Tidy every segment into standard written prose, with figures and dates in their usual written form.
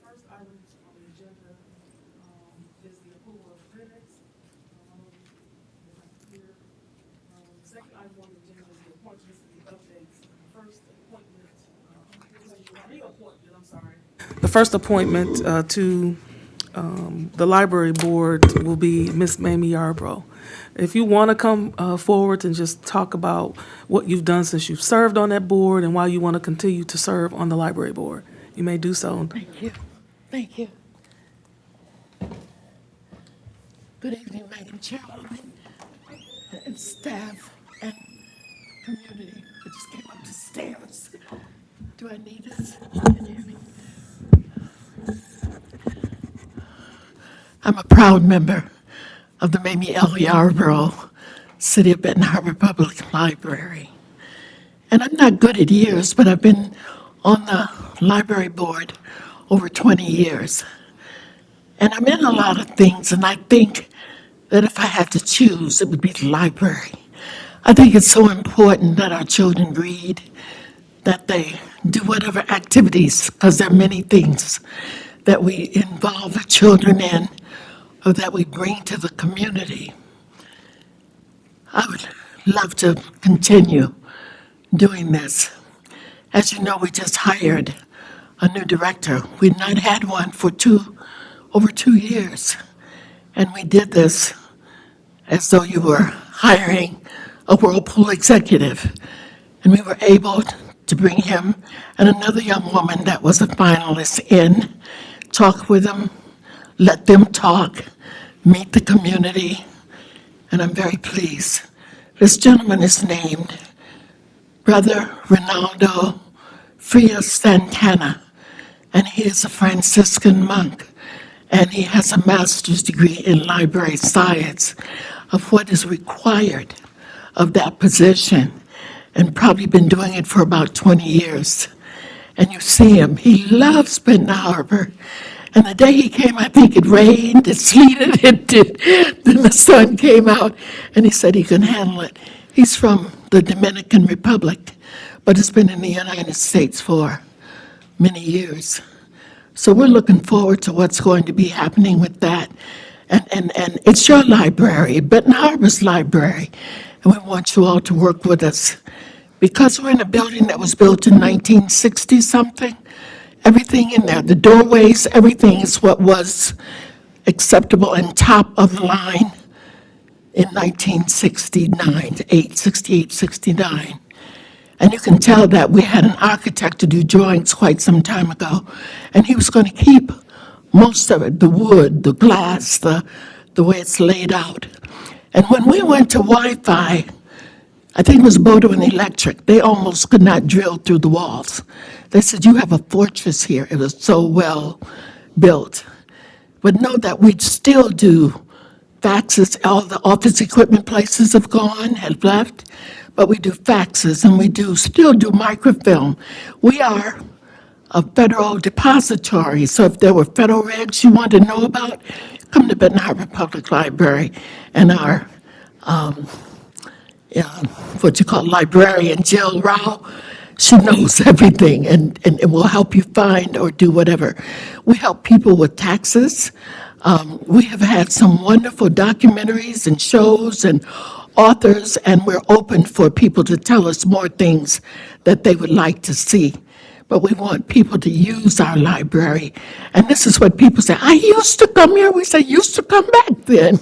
first item on the agenda, is the approval of minutes. Here. The second item on the agenda is the appointments and the updates. The first appointment, reappointment, I'm sorry. The first appointment to the library board will be Miss Mamie Yarbrough. If you want to come forward and just talk about what you've done since you've served on that board and why you want to continue to serve on the library board, you may do so. Thank you. Thank you. Good evening, Madam Chairwoman and staff and community. I just came up the stairs. Do I need this? Can you hear me? I'm a proud member of the Mamie L. Yarbrough City of Benton Harbor Public Library. And I'm not good at years, but I've been on the library board over 20 years. And I'm in a lot of things, and I think that if I had to choose, it would be the library. I think it's so important that our children read, that they do whatever activities, because there are many things that we involve the children in or that we bring to the community. I would love to continue doing this. As you know, we just hired a new director. We've not had one for over 2 years. And we did this as though you were hiring a Whirlpool executive. And we were able to bring him and another young woman that was a finalist in, talk with them, let them talk, meet the community, and I'm very pleased. This gentleman is named Brother Ronaldo Frias Santana, and he is a Franciscan monk, and he has a master's degree in library science of what is required of that position, and probably been doing it for about 20 years. And you see him, he loves Benton Harbor. And the day he came, I think it rained, it sleeted, it did. Then the sun came out, and he said he can handle it. He's from the Dominican Republic, but has been in the United States for many years. So we're looking forward to what's going to be happening with that. And it's your library, Benton Harbor's library, and we want you all to work with us. Because we're in a building that was built in 1960-something, everything in there, the doorways, everything is what was acceptable and top of the line in 1969, 68, 69. And you can tell that we had an architect to do drawings quite some time ago, and he was going to keep most of it, the wood, the glass, the way it's laid out. And when we went to Wi-Fi, I think it was Bodo and Electric, they almost could not drill through the walls. They said, you have a fortress here. It was so well built. But know that we still do faxes. All the office equipment places have gone, have left, but we do faxes and we still do microfilm. We are a federal depository, so if there were federal regs you want to know about, come to Benton Harbor Public Library, and our what you call librarian, Jill Rao, she knows everything and will help you find or do whatever. We help people with taxes. We have had some wonderful documentaries and shows and authors, and we're open for people to tell us more things that they would like to see. But we want people to use our library. And this is what people say, I used to come here. We say, used to come back then.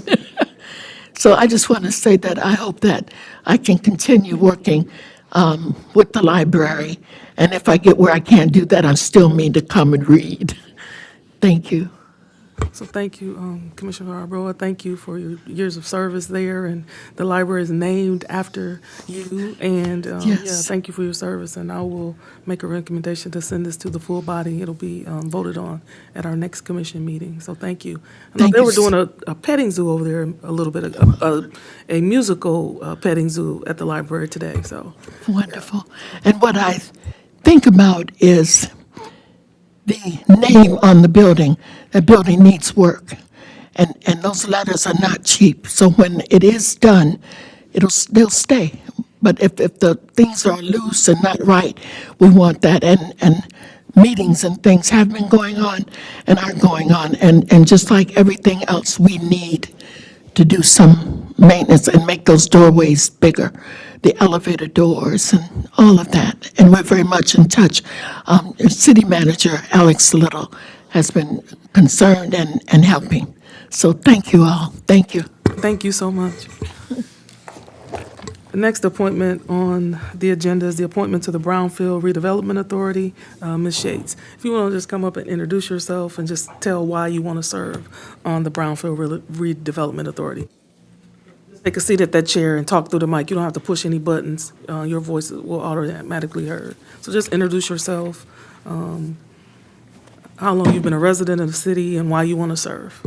So I just want to say that I hope that I can continue working with the library. And if I get where I can't do that, I still mean to come and read. Thank you. So thank you, Commissioner Yarbrough. Thank you for your years of service there, and the library is named after you. And Yes. thank you for your service. And I will make a recommendation to send this to the full body. It'll be voted on at our next commission meeting. So thank you. I know Thank they you, were doing a petting zoo over there a little bit, a musical petting zoo at the library today. So Wonderful. And what I think about is the name on the building. That building needs work. And those letters are not cheap. So when it is done, they'll stay. But if the things are loose and not right, we want that. And meetings and things have been going on and are going on. And just like everything else, we need to do some maintenance and make those doorways bigger, the elevator doors and all of that. And we're very much in touch. City Manager Alex Little has been concerned and helping. So thank you all. Thank you. Thank you so much. The next appointment on the agenda is the appointment to the Brownfield Redevelopment Authority. Ms. Shades, if you want to just come up and introduce yourself and just tell why you want to serve on the Brownfield Redevelopment Authority. Just take a seat at that chair and talk through the mic. You don't have to push any buttons. Your voice will automatically heard. So just introduce yourself, how long you've been a resident of the city, and why you want to serve.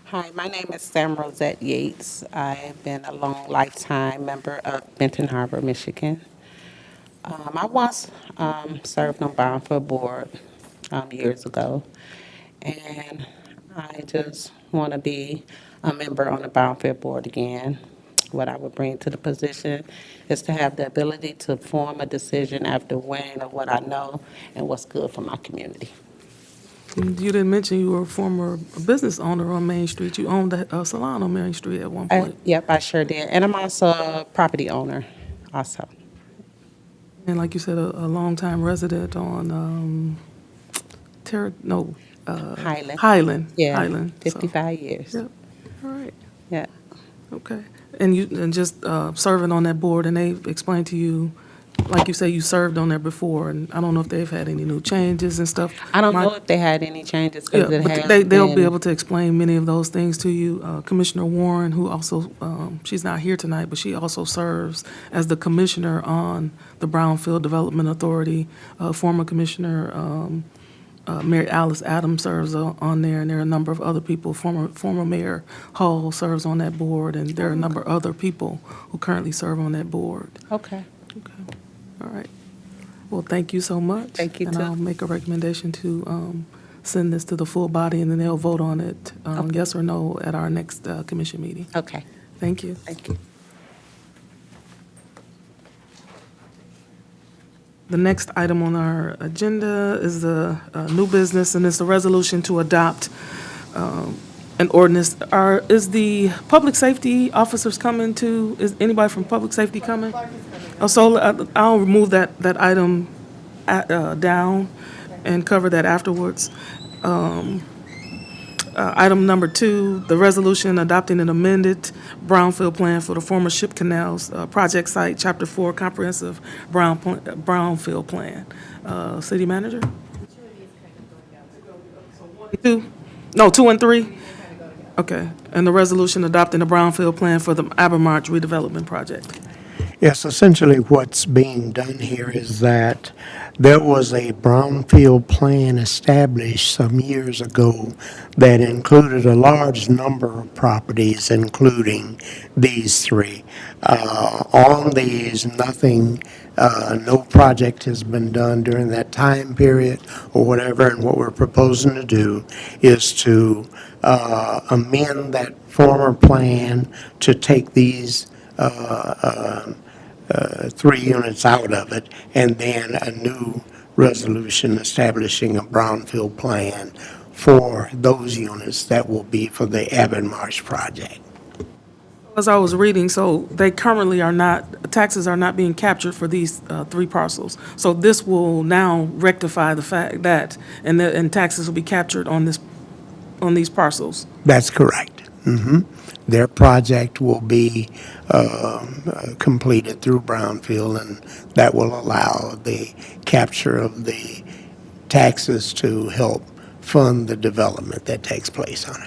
Hi, my name is Sam Rosette Yates. I have been a long lifetime member of Benton Harbor, Michigan. I once served on Brownfield Board years ago, and I just want to be a member on the Brownfield Board again. What I would bring to the position is to have the ability to form a decision after weighing of what I know and what's good for my community. You didn't mention you were a former business owner on Main Street. You owned a salon on Main Street at one point. Yep, I sure did. And I'm also a property owner also. And like you said, a longtime resident on Highland. Highland. Yeah, Highland. So, 55 years. yep. All right. Yeah. Okay. And just serving on that board, and they explained to you, like you say, you served on there before, and I don't know if they've had any new changes and stuff. I don't My- know if they had any changes Yeah, because it but has they'll be been- able to explain many of those things to you. Commissioner Warren, who also, she's not here tonight, but she also serves as the commissioner on the Brownfield Development Authority. Former Commissioner Mary Alice Adams serves on there, and there are a number of other people. Former Mayor Hall serves on that board, and there are a number of other people who currently serve on that board. Okay. Okay, all right. Well, thank you so much. Thank you, And too. I'll make a recommendation to send this to the full body, and then they'll vote on it, yes or no, at our next commission meeting. Okay. Thank you. Thank you. The next item on our agenda is the new business, and it's a resolution to adopt an ordinance. Is the public safety officers coming to, is anybody from public safety coming? Oh, so I'll remove that item down and cover that afterwards. Item number 2, the resolution adopting an amended brownfield plan for the former ship canals project site, Chapter 4, comprehensive brownfield plan. City manager? 2? No, 2 and 3? Okay, and the resolution adopting the brownfield plan for the Abermarch redevelopment project. Yes, essentially what's being done here is that there was a brownfield plan established some years ago that included a large number of properties, including these 3. On these, no project has been done during that time period or whatever, and what we're proposing to do is to amend that former plan to take these 3 units out of it, and then a new resolution establishing a brownfield plan for those units that will be for the Abermarch project. As I was reading, so they currently are not, taxes are not being captured for these 3 parcels. So this will now rectify the fact that, and taxes will be captured on these parcels. That's correct. Their project will be completed through brownfield, and that will allow the capture of the taxes to help fund the development that takes place on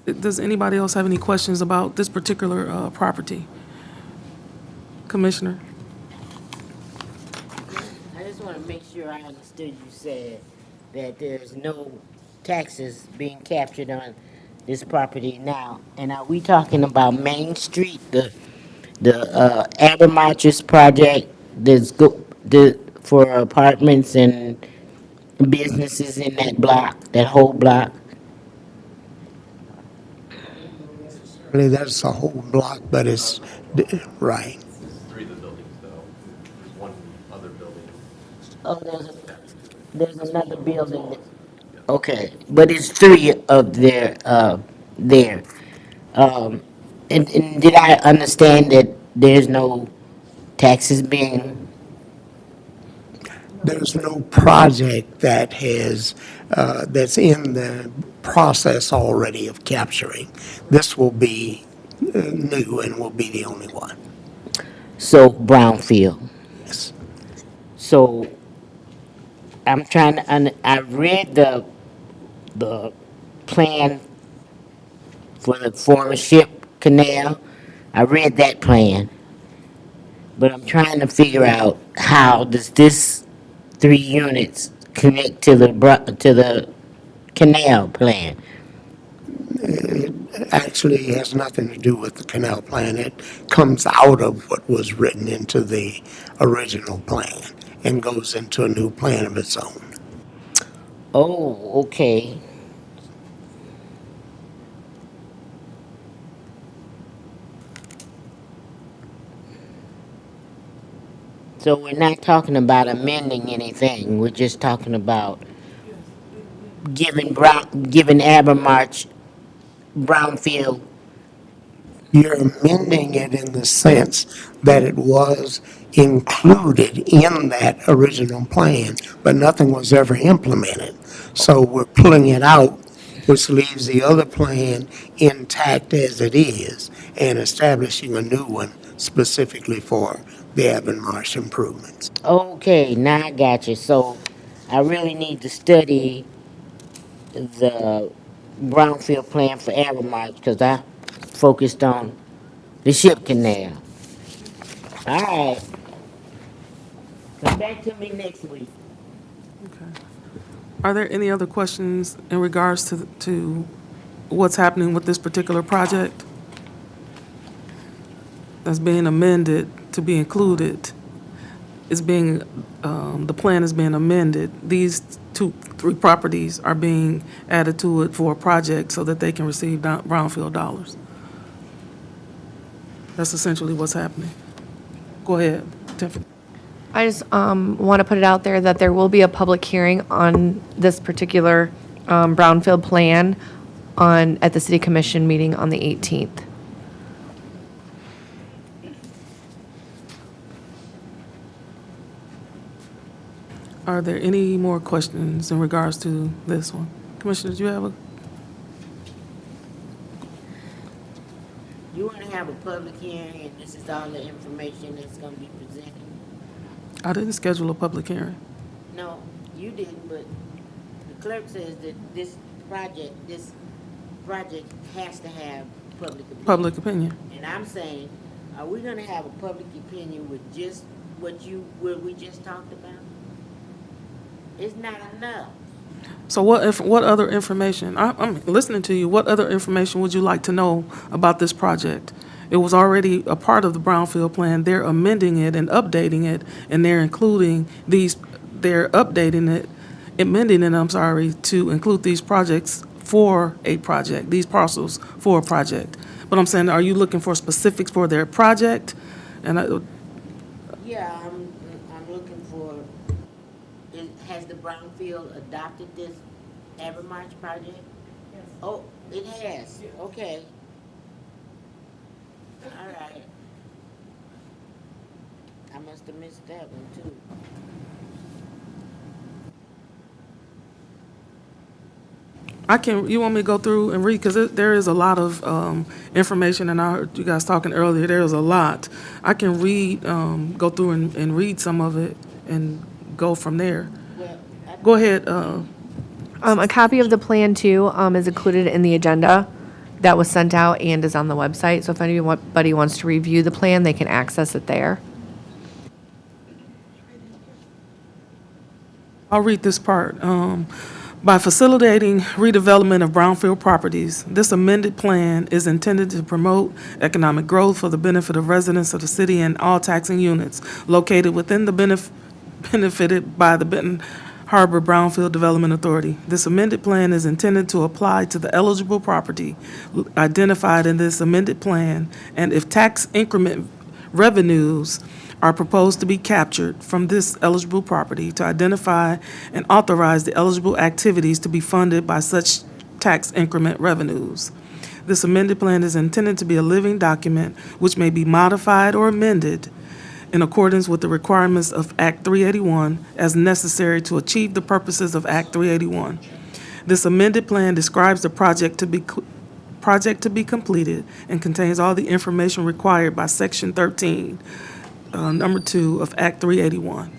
it. Does anybody else have any questions about this particular property? Commissioner? I just want to make sure I understood you said that there's no taxes being captured on this property now. And are we talking about Main Street, the Abermarch's project for apartments and businesses in that block, that whole block? Really, that's a whole block, but it's, right. Three of the buildings, though. There's one other building. Oh, there's another building. Okay, but it's three of their, there. Um, and did I understand that there's no taxes being, There's no project that has, that's in the process already of capturing. This will be new and will be the only one. so brownfield? Yes. So I'm trying to, I read the plan for the former ship canal. I read that plan, but I'm trying to figure out how does this 3 units connect to to the canal plan? Actually has nothing to do with the canal plan. It comes out of what was written into the original plan and goes into a new plan of its own. Oh, okay. So we're not talking about amending anything. We're just talking about giving Abermarch brownfield. You're amending it in the sense that it was included in that original plan, but nothing was ever implemented. So we're pulling it out, which leaves the other plan intact as it is, and establishing a new one specifically for the Avonmarsh improvements. Okay, now I got you. So I really need to study the brownfield plan for Abermarch because I focused on the ship canal. All right. Come back to me next week. Are there any other questions in regards to what's happening with this particular project that's being amended to be included? Is being, the plan is being amended. These three properties are being added to it for a project so that they can receive brownfield dollars. That's essentially what's happening. Go ahead, Tiffany. I just want to put it out there that there will be a public hearing on this particular brownfield plan at the city commission meeting on the 18th. Are there any more questions in regards to this one? Commissioner, do you have a? You want to have a public hearing and this is all the information that's going to be presented? I didn't schedule a public hearing. No, you didn't, but the clerk says that this project has to have public opinion. Public opinion. And I'm saying, are we gonna have a public opinion with just what we just talked about? It's not enough. So what other information? I'm listening to you. What other information would you like to know about this project? It was already a part of the brownfield plan. They're amending it and updating it, and they're updating it, amending it, I'm sorry, to include these projects for a project, these parcels for a project. But I'm saying, are you looking for specifics for their project? And Yeah, I'm looking for, has the brownfield adopted this Abermarch project? Yes. Oh, it has, okay. All right. I must have missed that one too. you want me to go through and read, because there is a lot of information, and I heard you guys talking earlier, there is a lot. I can read, go through and read some of it and go from there. Well, Go ahead, A copy of the plan too is included in the agenda that was sent out and is on the website. So if anybody wants to review the plan, they can access it there. I'll read this part. By facilitating redevelopment of brownfield properties, this amended plan is intended to promote economic growth for the benefit of residents of the city and all taxing units located within the benefited by the Benton Harbor Brownfield Development Authority. This amended plan is intended to apply to the eligible property identified in this amended plan, and if tax increment revenues are proposed to be captured from this eligible property, to identify and authorize the eligible activities to be funded by such tax increment revenues. This amended plan is intended to be a living document which may be modified or amended in accordance with the requirements of Act 381 as necessary to achieve the purposes of Act 381. This amended plan describes the project to be completed and contains all the information required by Section 13, number 2 of Act 381.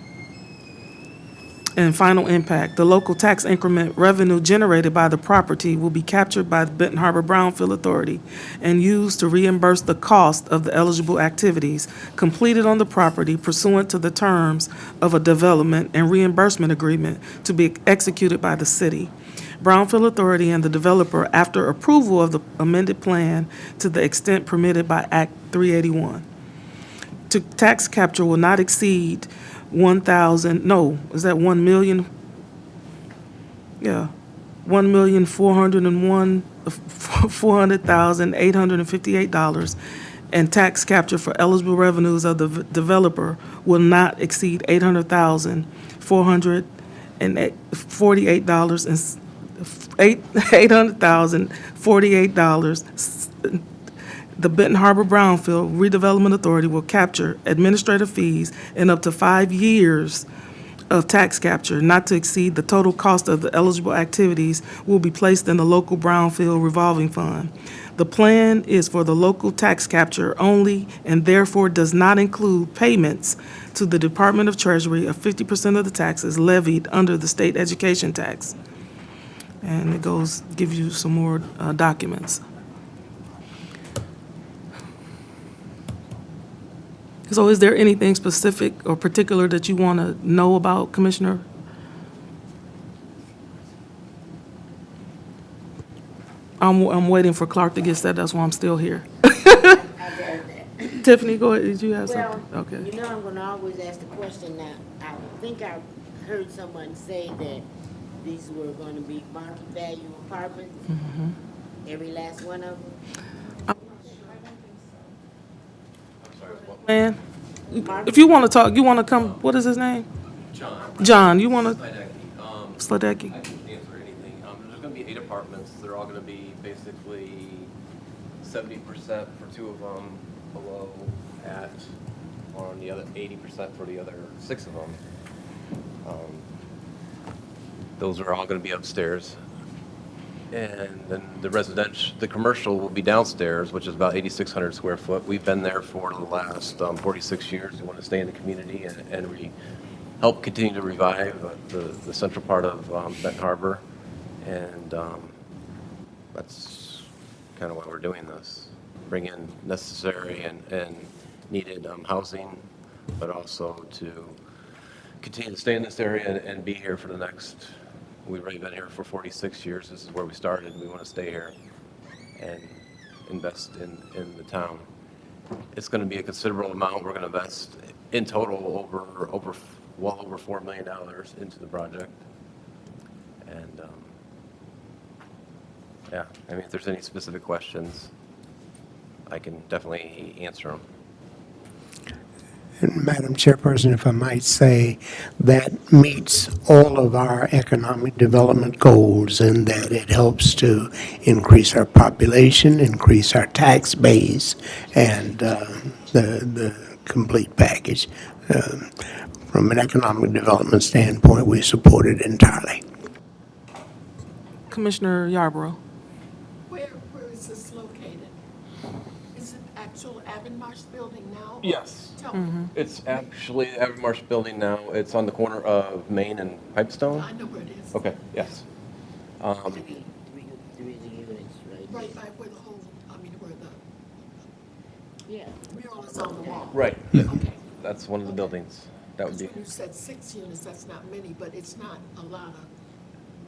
And final impact, the local tax increment revenue generated by the property will be captured by the Benton Harbor Brownfield Authority and used to reimburse the cost of the eligible activities completed on the property pursuant to the terms of a development and reimbursement agreement to be executed by the city. Brownfield Authority and the developer after approval of the amended plan to the extent permitted by Act 381. To tax capture will not exceed 1,000, no, is that 1 million? Yeah, 1,401,400,858, and tax capture for eligible revenues of the developer will not exceed $800,448 and $800,048. The Benton Harbor Brownfield Redevelopment Authority will capture administrative fees in up to 5 years of tax capture, not to exceed the total cost of the eligible activities will be placed in the local Brownfield revolving fund. The plan is for the local tax capture only and therefore does not include payments to the Department of Treasury of 50% of the taxes levied under the state education tax. And it goes, gives you some more documents. So is there anything specific or particular that you want to know about, Commissioner? I'm waiting for Clark to get set, that's why I'm still here. Tiffany, go ahead, did you have something? Well, Okay. you know, I'm gonna always ask the question now. I think I heard someone say that these were gonna be market value apartments. Every last one of them. Man, if you want to talk, you want to come, what is his name? John, you want to, Sladecki? I can answer anything. There's gonna be 8 apartments. They're all gonna be basically 70% for 2 of them, below at, on the other 80% for the other 6 of them. Those are all gonna be upstairs. And then the commercial will be downstairs, which is about 8,600 square foot. We've been there for the last 46 years. We want to stay in the community and we help continue to revive the central part of Benton Harbor. And that's kind of why we're doing this. Bring in necessary and needed housing, but also to continue to stay in this area and be here for the next. We've already been here for 46 years. This is where we started. We want to stay here and invest in the town. It's going to be a considerable amount. We're going to invest in total well over $4 million into the project. And yeah, I mean, if there's any specific questions, I can definitely answer them. And Madam Chairperson, if I might say, that meets all of our economic development goals in that it helps to increase our population, increase our tax base, and the complete package. From an economic development standpoint, we support it entirely. Commissioner Yarborough. Where is this located? Is it actual Avonmarsh building now? Yes. Tell me. It's actually the Avonmarsh building now. It's on the corner of Main and Pipestone. I know where it is. Okay, yes. Three units, right? Right by where the whole, where the Yeah. mural is on the wall. Right, Okay. that's one of the buildings. That would Because be, when you said 6 units, that's not many, but it's not a lot of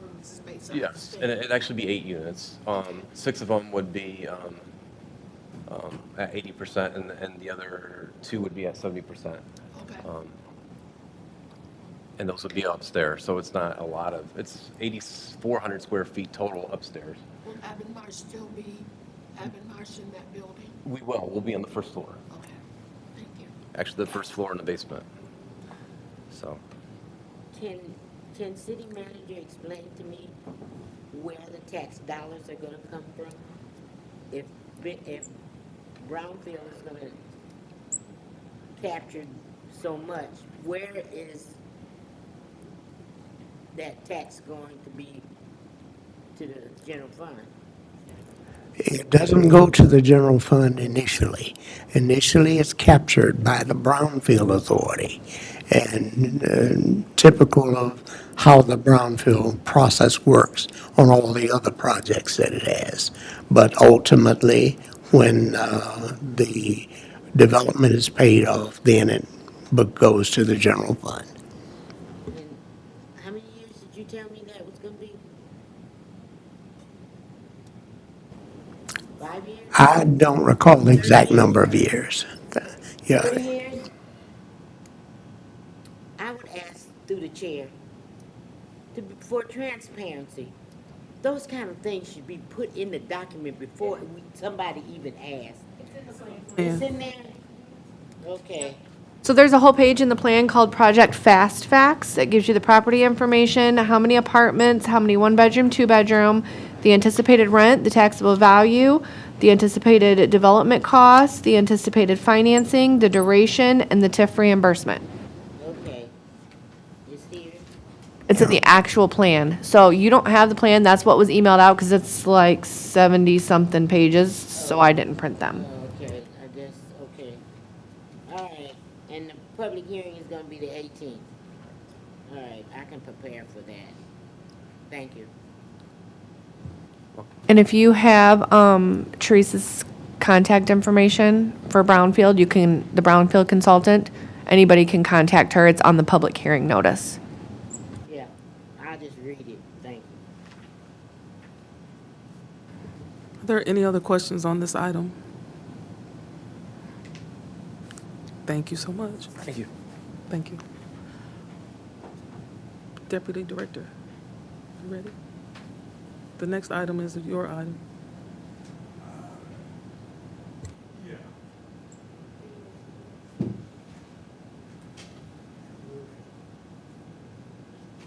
room space. I yes, and understand. it'd actually be 8 units. 6 of them would be at 80%, and the other 2 would be at 70%. Okay. And those would be upstairs, so it's not a lot of, it's 8,400 square feet total upstairs. Will Avonmarsh still be Avonmarsh in that building? We'll be on the first floor, Okay, thank you. actually the first floor in the basement. So, Can city manager explain to me where the tax dollars are gonna come from? If Brownfield is gonna capture so much, where is that tax going to be to the general fund? It doesn't go to the general fund initially. Initially, it's captured by the Brownfield Authority, and typical of how the Brownfield process works on all the other projects that it has. But ultimately, when the development is paid off, then it goes to the general fund. And how many years did you tell me that was gonna be? 5 years? I don't recall the exact number of years. Yeah. 30 years? I would ask through the chair, for transparency, those kind of things should be put in the document before somebody even asks. It's in there? Okay. So there's a whole page in the plan called Project Fast Facts. It gives you the property information, how many apartments, how many one-bedroom, two-bedroom, the anticipated rent, the taxable value, the anticipated development costs, the anticipated financing, the duration, and the TIF reimbursement. Okay. It's here. It's in the actual plan. So you don't have the plan, that's what was emailed out, because it's like 70-something pages, so I didn't print them. Okay, I guess, okay. All right, and the public hearing is gonna be the 18th. All right, I can prepare for that. Thank you. And if you have Teresa's contact information for Brownfield, the Brownfield consultant, anybody can contact her. It's on the public hearing notice. Yeah, I'll just read it. Thank you. Are there any other questions on this item? Thank you so much. thank you. Thank you. Deputy Director, you ready? The next item is your item.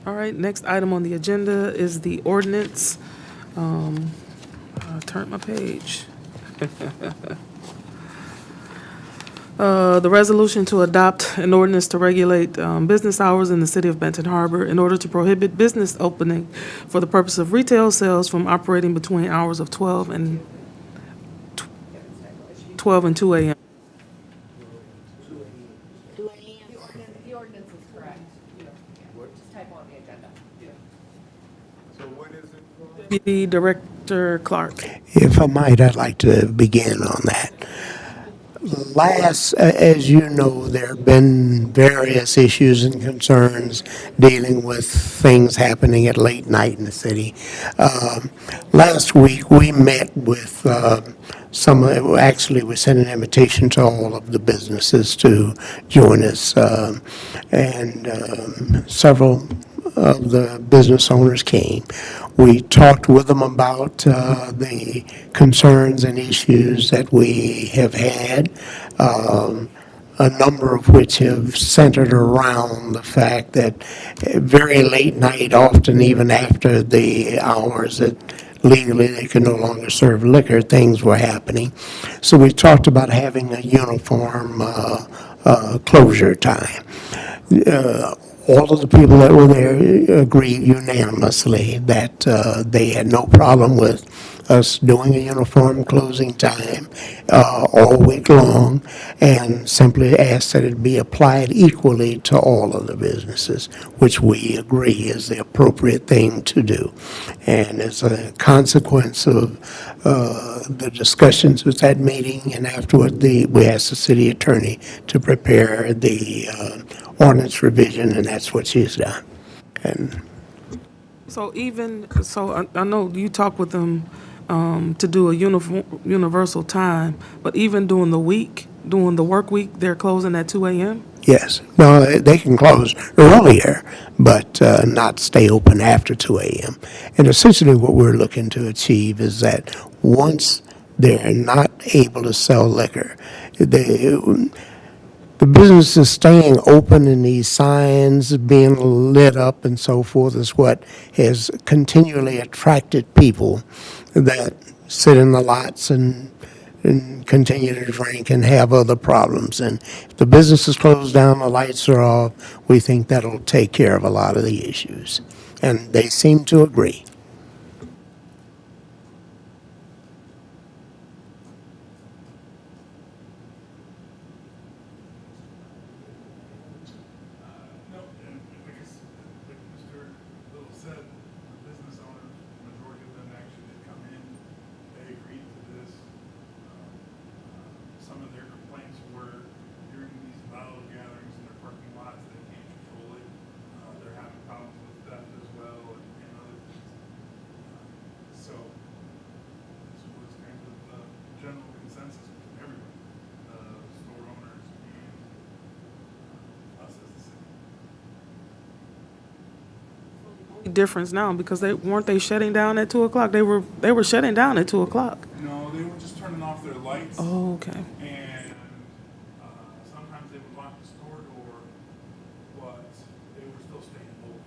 All right, next item on the agenda is the ordinance. I turned my page. The resolution to adopt an ordinance to regulate business hours in the city of Benton Harbor in order to prohibit business opening for the purpose of retail sales from operating between hours of 12 and 2 a.m. 2 a.m.? The ordinance is correct. Just type on the agenda. Deputy Director Clark. If I might, I'd like to begin on that. As you know, there have been various issues and concerns dealing with things happening at late night in the city. Last week, we met with actually, we sent an invitation to all of the businesses to join us, and several of the business owners came. We talked with them about the concerns and issues that we have had, a number of which have centered around the fact that very late night, often even after the hours that legally they could no longer serve liquor, things were happening. So we talked about having a uniform closure time. All of the people that were there agreed unanimously that they had no problem with us doing a uniform closing time all week long, and simply asked that it be applied equally to all of the businesses, which we agree is the appropriate thing to do. And as a consequence of the discussions with that meeting, and afterward, we asked the city attorney to prepare the ordinance revision, and that's what she's done. And So I know you talked with them to do a universal time, but even during the work week, they're closing at 2 a.m.? Yes. No, they can close earlier, but not stay open after 2 a.m. And essentially what we're looking to achieve is that once they're not able to sell liquor, the business is staying open and these signs being lit up and so forth is what has continually attracted people that sit in the lots and continue to drink and have other problems. And if the business is closed down, the lights are off, we think that'll take care of a lot of the issues. And they seem to agree. No, and like Mr. Little said, the business owners, majority of them actually did come in, they agreed to this. Some of their complaints were during these bottle gatherings in their parking lots, they can't control it. They're having problems with theft as well and other things. So this was kind of the general consensus from everybody, store owners and us as the city. Difference now because they shutting down at 2 o'clock. They were shutting down at 2 o'clock. No, they were just turning off their lights. Oh, okay. And sometimes they would lock the store door, but they were still staying open.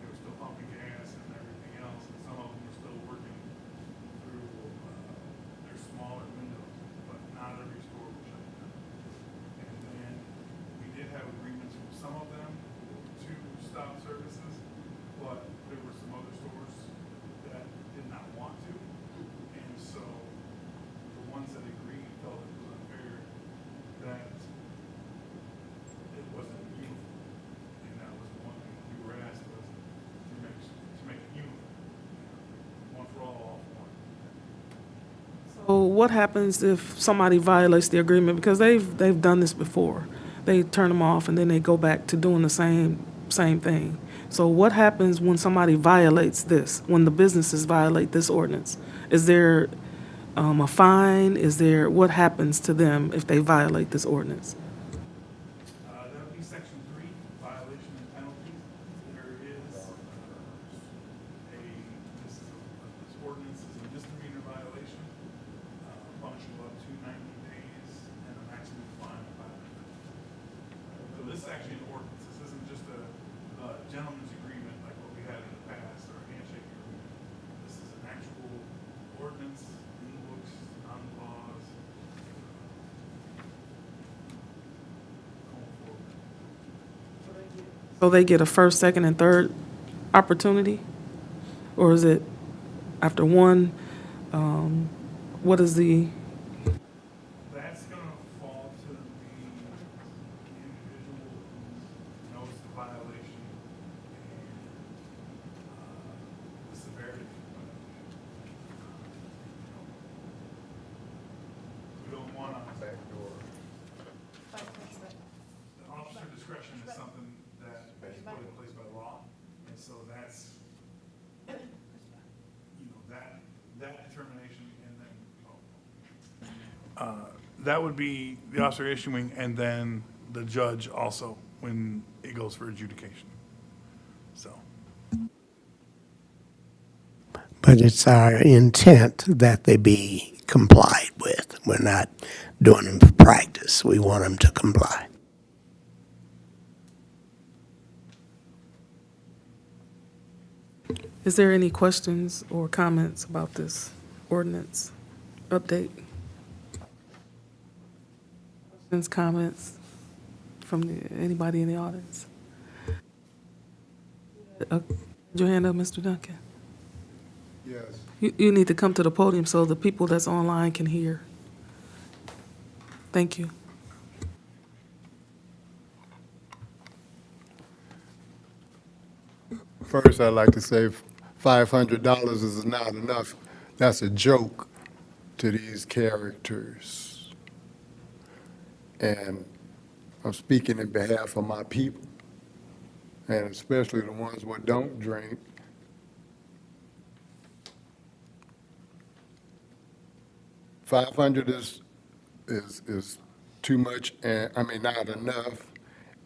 They were still pumping gas and everything else, and some of them were still working through their smaller windows, but not every store was shut down. And then we did have agreements with some of them to stop services, but there were some other stores that did not want to. And so the ones that agreed felt it was unfair that it wasn't uniform. And that was one thing we were asked was to make it uniform. One for all for one. So what happens if somebody violates the agreement? Because they've done this before. They turn them off and then they go back to doing the same thing. So what happens when somebody violates this, when the businesses violate this ordinance? Is there a fine? What happens to them if they violate this ordinance? That would be section 3, violation and penalties. There is this ordinance is a misdemeanor violation, punishable up to 90 days and a maximum fine of $500. So this is actually an ordinance. This isn't just a gentleman's agreement like what we had in the past or a handshake agreement. This is an actual ordinance in the books, on the laws. Going forward. So they get a first, second, and third opportunity? Or is it after one? What is the, That's gonna fall to the individual who knows the violation and, the severity. We don't wanna. Backdoor. The officer discretion is something that is put in place by law, and so that's, that determination and then, that would be the officer issuing and then the judge also when it goes for adjudication. So, But it's our intent that they be complied with. We're not doing them for practice. We want them to comply. is there any questions or comments about this ordinance update? Questions, comments from anybody in the audience? Put your hand up, Mr. Duncan. Yes. You need to come to the podium so the people that's online can hear. Thank you. First, I'd like to say $500 is not enough. That's a joke to these characters. And I'm speaking in behalf of my people, and especially the ones who don't drink. $500 is too much, and I mean not enough.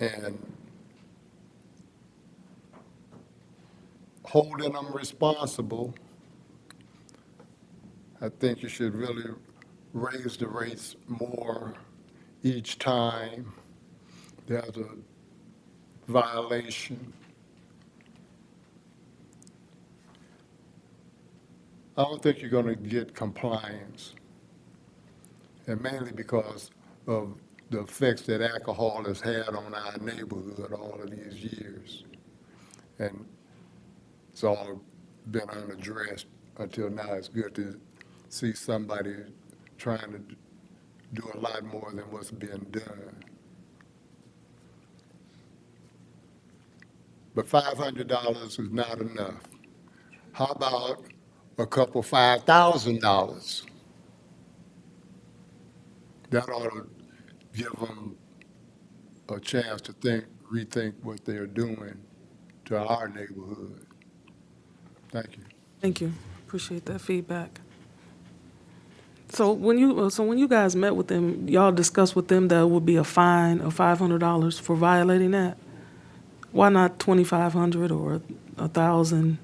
and holding them responsible, I think you should really raise the rates more each time there's a violation. I don't think you're gonna get compliance, and mainly because of the effects that alcohol has had on our neighborhood all of these years. And it's all been unaddressed until now. It's good to see somebody trying to do a lot more than what's being done. But $500 is not enough. How about a couple $5,000? That ought to give them a chance to rethink what they're doing to our neighborhood. Thank you. Thank you. Appreciate that feedback. So when you guys met with them, y'all discussed with them that it would be a fine of $500 for violating that? Why not 2,500 or 1,000?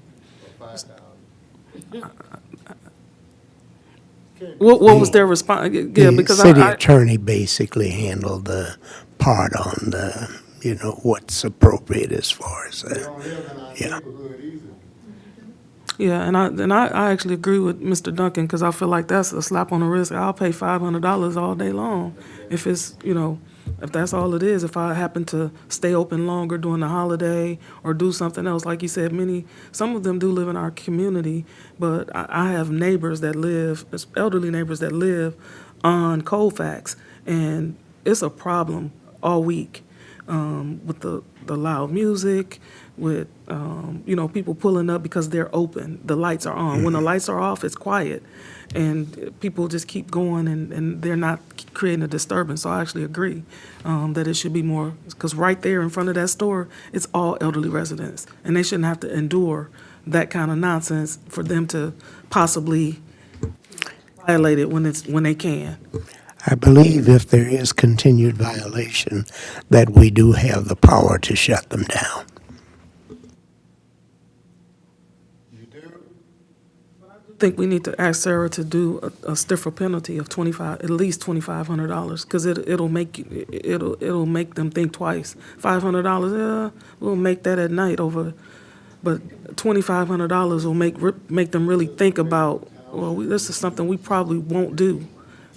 What was their response? Yeah, The because city attorney basically handled the part on the, what's appropriate as far as, They don't live in our yeah. neighborhood either. yeah, and I actually agree with Mr. Duncan, because I feel like that's a slap on the wrist. I'll pay $500 all day long if it's, if that's all it is. If I happen to stay open longer during the holiday or do something else, like you said, some of them do live in our community, but I have neighbors that live, elderly neighbors that live on Colfax, and it's a problem all week with the loud music, with people pulling up because they're open. The lights are on. When the lights are off, it's quiet, and people just keep going, and they're not creating a disturbance. So I actually agree that it should be more, because right there in front of that store, it's all elderly residents, and they shouldn't have to endure that kind of nonsense for them to possibly violate it when they can. I believe if there is continued violation, that we do have the power to shut them down. You do? I think we need to ask Sarah to do a stiffer penalty of at least $2,500, because it'll make them think twice. $500, we'll make that at night over, but $2,500 will make them really think about, well, this is something we probably won't do.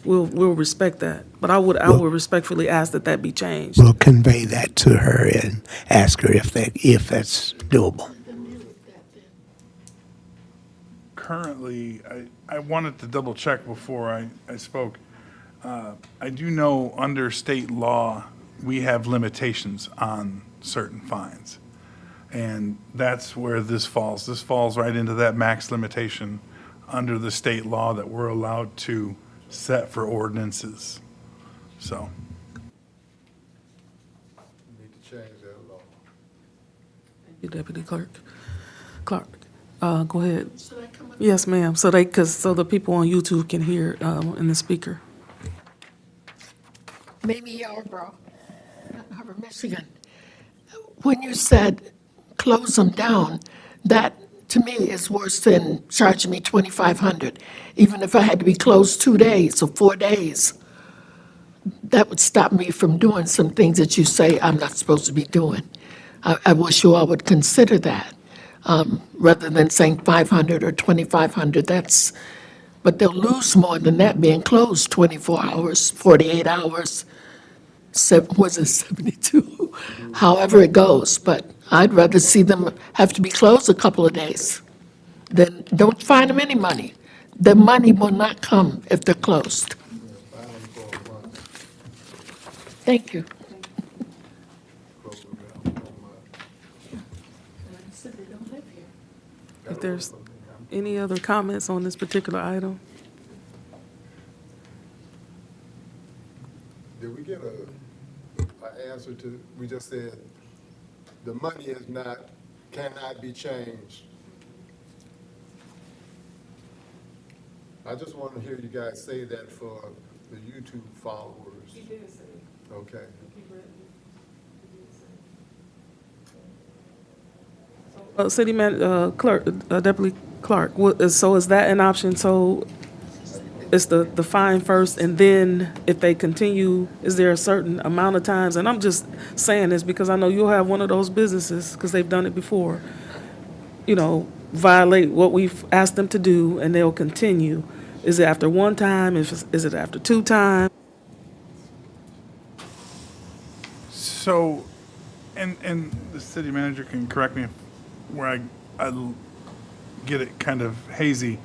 We'll respect that, but I would respectfully ask that be changed. We'll convey that to her and ask her if that's doable. Currently, I wanted to double check before I spoke. I do know under state law, we have limitations on certain fines. And that's where this falls. This falls right into that max limitation under the state law that we're allowed to set for ordinances. So, Need to change that law. You Deputy Clerk. Clark, go ahead. Yes, ma'am. So the people on YouTube can hear in the speaker. Mamie Yarborough, Benton Harbor, Michigan. When you said close them down, that to me is worse than charging me $2,500. Even if I had to be closed 2 days or 4 days, that would stop me from doing some things that you say I'm not supposed to be doing. I wish you all would consider that, rather than saying 500 or 2,500. But they'll lose more than that being closed 24 hours, 48 hours, 72? However it goes, but I'd rather see them have to be closed a couple of days. Then don't fine them any money. The money will not come if they're closed. Thank you. If there's any other comments on this particular item? Did we get an answer to, we just said, the money cannot be changed. I just want to hear you guys say that for the YouTube followers. He did say it. Okay. Clerk, Deputy Clerk, so is that an option? So it's the fine first, and then if they continue, is there a certain amount of times? And I'm just saying this because I know you'll have one of those businesses, because they've done it before, violate what we've asked them to do, and they'll continue. Is it after one time? Is it after two times? So, and the city manager can correct me where I get it kind of hazy.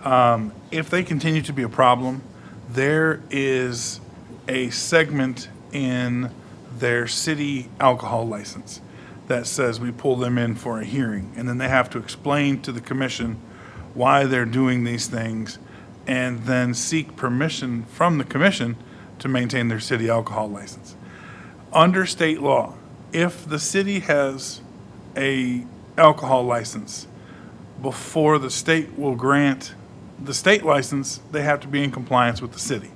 If they continue to be a problem, there is a segment in their city alcohol license that says we pull them in for a hearing, and then they have to explain to the commission why they're doing these things, and then seek permission from the commission to maintain their city alcohol license. Under state law, if the city has a alcohol license, before the state will grant the state license, they have to be in compliance with the city.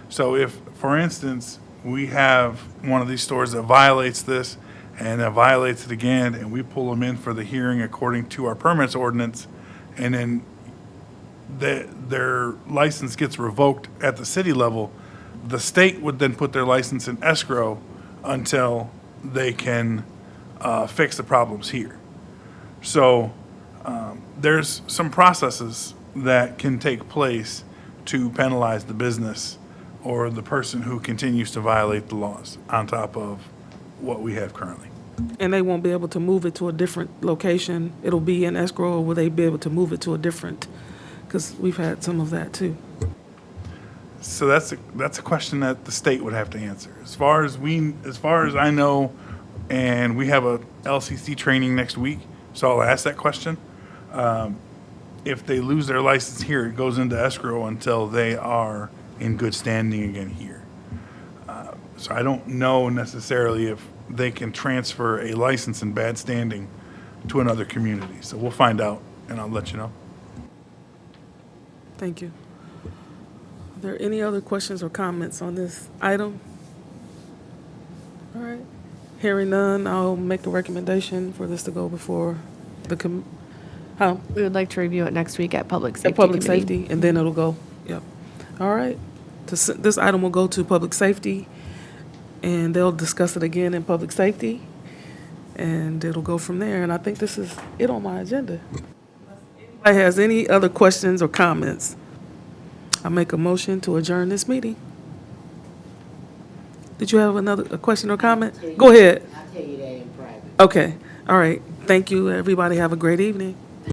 So if, for instance, we have one of these stores that violates this and that violates it again, and we pull them in for the hearing according to our permits ordinance, and then their license gets revoked at the city level, the state would then put their license in escrow until they can fix the problems here. So there's some processes that can take place to penalize the business or the person who continues to violate the laws on top of what we have currently. And they won't be able to move it to a different location? It'll be in escrow, or will they be able to move it to a different? Because we've had some of that too. So that's a question that the state would have to answer. As far as I know, and we have a LCC training next week, so I'll ask that question. If they lose their license here, it goes into escrow until they are in good standing again here. So I don't know necessarily if they can transfer a license in bad standing to another community. So we'll find out, and I'll let you know. Thank you. Are there any other questions or comments on this item? All right. Hearing none, I'll make a recommendation for this to go before the We would like to review it next week at Public Safety Public Committee. Safety, and then it'll go, yep. All right. This item will go to Public Safety, and they'll discuss it again in Public Safety, and it'll go from there. And I think this is it on my agenda. Anybody has any other questions or comments? I make a motion to adjourn this meeting. Did you have a question or comment? Go ahead. I'll tell you that in private. Okay. All right. Thank you, everybody. Have a great evening.